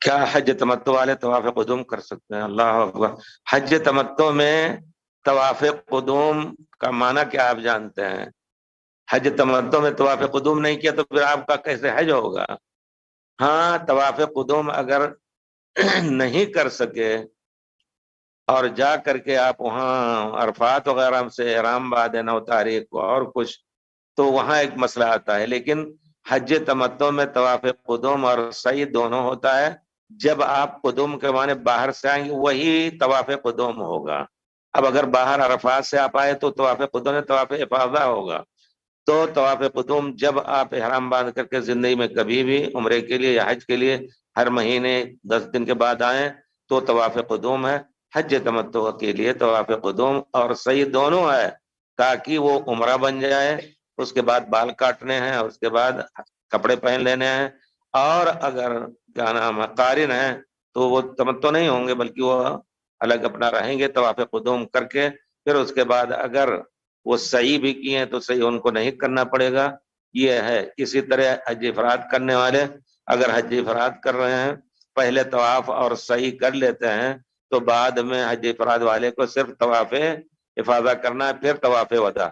کیا حج تمتع والے طواف قدوم کر سکتے ہیں؟ اللہ اکبر. حج تمتع میں طواف قدوم کا معنی کیا آپ جانتے ہیں؟ حج تمتع میں طواف قدوم نہیں کیا تو پھر آپ کا کیسے حج ہوگا؟ ہاں، طواف قدوم اگر نہیں کر سکے اور جا کر کے آپ وہاں عرفات وغیرہ سے احرام باندھے 9 تاریخ کو اور کچھ، تو وہاں ایک مسئلہ آتا ہے. لیکن حج تمتع میں طواف قدوم اور سعی دونوں ہوتا ہے. جب آپ قدوم کے معنی باہر سے آئیں گے وہی طواف قدوم ہوگا. اب اگر باہر عرفات سے آپ آئے تو طواف قدوم طواف افاضہ ہوگا. تو طواف قدوم جب آپ احرام باندھ کر کے زندگی میں کبھی بھی عمرے کے لیے یا حج کے لیے ہر مہینے 10 دن کے بعد آئیں تو طواف قدوم ہے. حج تمتع کے لیے طواف قدوم اور سعی دونوں ہے تاکہ وہ عمرہ بن جائے. اس کے بعد بال کاٹنے ہیں، اس کے بعد کپڑے پہن لینے ہیں. اور اگر کیا نام ہے قارن ہے تو وہ تمتع نہیں ہوں گے بلکہ وہ الگ اپنا رہیں گے طواف قدوم کر کے. پھر اس کے بعد اگر وہ سعی بھی کیے ہیں تو سعی ان کو نہیں کرنا پڑے گا. یہ ہے. اسی طرح حج افراد کرنے والے اگر حج افراد کر رہے ہیں پہلے طواف اور سعی کر لیتے ہیں تو بعد میں حج افراد والے کو صرف طواف افاضہ کرنا ہے، پھر طواف وداع.